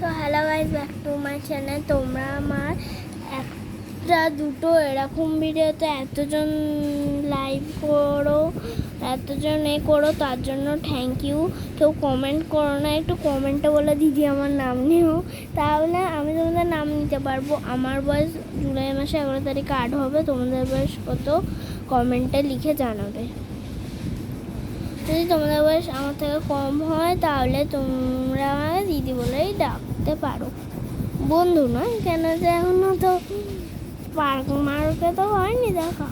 তো hello guys, back to my channel. তোমরা আমার একটা দুটো এরকম ভিডিওতে এতজন লাইভ করো, এতজন করো, তার জন্য থ্যাংক ইউ। কেউ কমেন্ট করো না, একটু কমেন্টে বলে দিদি আমার নাম নিও, তাহলে আমি তোমাদের নাম নিতে পারবো। আমার বয়স জুলাই মাসে 11 তারিখে 8 হবে। তোমাদের বয়স কত কমেন্টে লিখে জানাবে। যদি তোমাদের বয়স আমার থেকে কম হয় তাহলে তোমরা আমাকে দিদি বলেই ডাকতে পারো, বন্ধু নয়। কেন যে এখনো তো মার্কে তো হয়নি, দেখা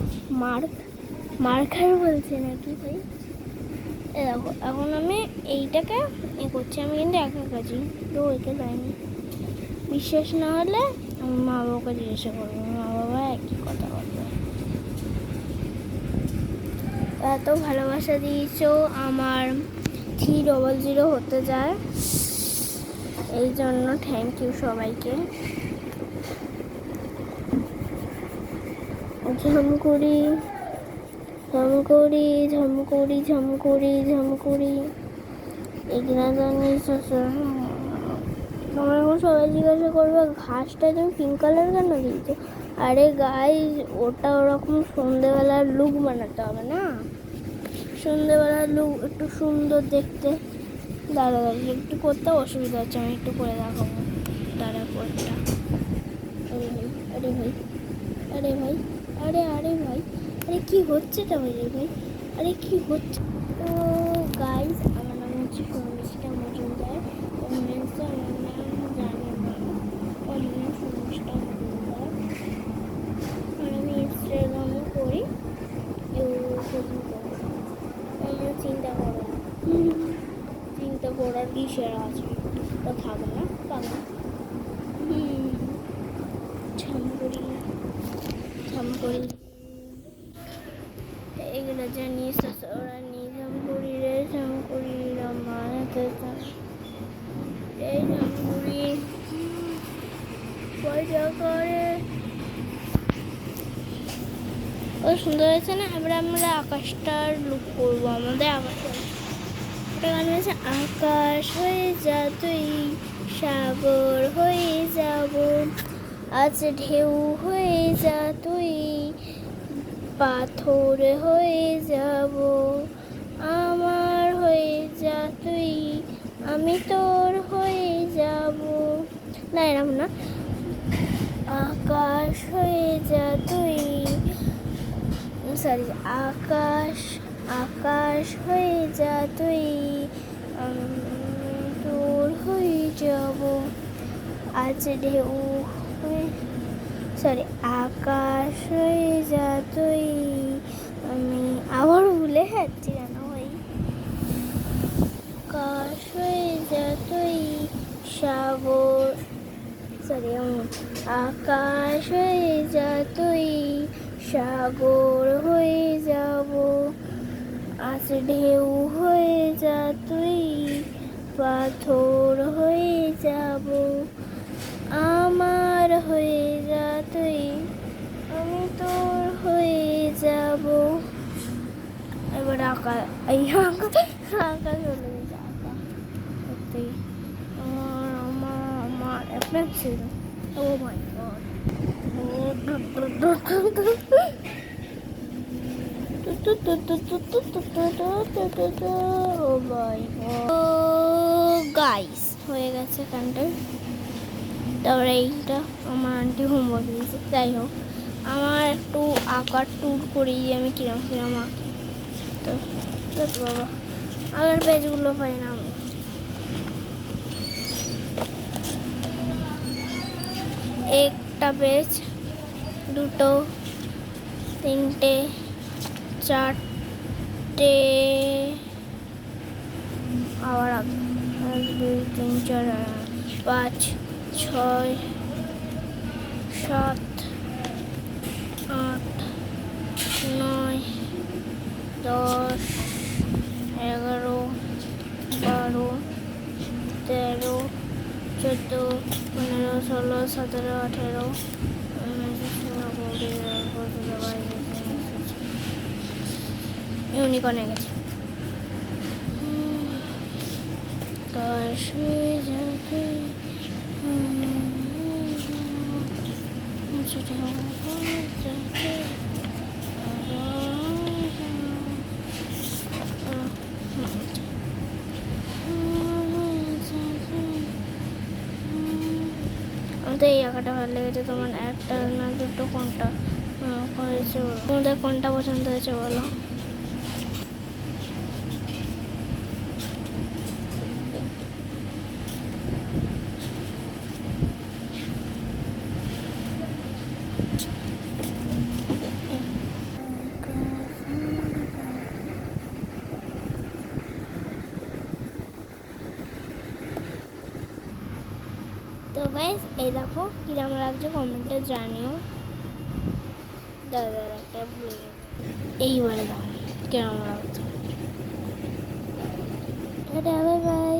মার্কার বলছে নাকি ভাই। দেখো এখন আমি এইটাকে করছি, আমি কিন্তু একা কাজি, তো ওইকে যাইনি। বিশ্বাস না হলে আমি মা বাবাকে জিজ্ঞাসা করবো, মা বাবা একই কথা বলবে। এত ভালোবাসা দিয়েছো, আমার 300 হতে যায়, এই জন্য থ্যাংক ইউ সবাইকে। ঝমকুড়ি ঝমকুড়ি ঝমকুড়ি ঝমকুড়ি ঝমকুড়ি এগুলো জানি। তোমরা এখন সবাই জিজ্ঞাসা করবে ঘাসটা তুমি পিঙ্ক কালার কেন দিয়েছো? আরে গাইস, ওটা ওরকম সন্ধেবেলার লুক বানাতে হবে না, সন্ধেবেলার লুক একটু সুন্দর দেখতে। দাঁড়া একটু করতে অসুবিধা হচ্ছে, আমি একটু করে দেখাবো। দাঁড়া কোনটা? আরে ভাই আরে ভাই আরে ভাই আরে আরে ভাই আরে কি হচ্ছেটা ভাই রে ভাই, আরে কি হচ্ছে? তো গাইস, আমার নাম হচ্ছে শর্মিষ্ঠা মজুমদার। কমেন্টসে আমার নাম জানে না, কমেন্ট শর্মিষ্ঠা মজুমদার। আর আমি ইনস্টাগ্রামও করি, ফেসবুক করি। আমার চিন্তা করার কি সেরা আছে, তো থাকবে না পাবো। ঝামকুড়ি ঝামকুড়ি এগুলো জানিস ওরা ঝামকুড়ি রে ঝামকুড়ি রামায়তে এই ঝামকুড়ি পয়সা করে। ও সুন্দর হয়েছে না? এবার আমরা আকাশটার লুক করবো, আমাদের আকাশটা। একটা গান হয়েছে, আকাশ হয়ে যা তুই, সাগর হয়ে যাব, আজ ঢেউ হয়ে যা তুই, পাথর হয়ে যাব, আমার হয়ে যা তুই, আমি তোর হয়ে যাব। না এরকম না, আকাশ হয়ে যা তুই, সরি, আকাশ হয়ে যা তুই, আমি তোর হয়ে যাব, আজ ঢেউ হয়ে, সরি, আকাশ হয়ে যা তুই, আমি আবার ভুলে যাচ্ছি কেন ভাই। আকাশ হয়ে যা তুই, সাগর, সরি, আকাশ হয়ে যা তুই, সাগর হয়ে যাব, আজ ঢেউ হয়ে যা তুই, পাথর হয়ে যাব, আমার হয়ে যা তুই, আমি তোর হয়ে যাব। এবার আকাশ চলে গেছে, সত্যি আমার একটা ছিল। ও মাই গড, ও মাই গড গাইস, হয়ে গেছে গানটা। তারপরে এইটা আমার আন্টি হোমওয়ার্ক দিয়েছে। যাই হোক, আমার একটু আঁকার ট্যুর করি, আমি কিরম আঁকি। তো বাবা, আগের পেজগুলো পাই না আমি। একটা পেজ, দুটো, তিনটে, চারটে, আবার 1 2 3 4 5 6 7 8 9 10 11 12 13 14 15 16 17 18 ইউনিকর্নে গেছে। আকাশ হয়ে যা তুই, মধ্যে এই আঁকাটা ভালো লেগেছে, তোমার একটা না দুটো কোনটা হয়েছে বলো, তোমাদের কোনটা পছন্দ হয়েছে বলো। তো গাইস এই দেখো কিরম লাগছে কমেন্টে জানিও। দাদা একটা ভুলে গেছে, এইবারে দেখো কিরম লাগছে। Bye bye.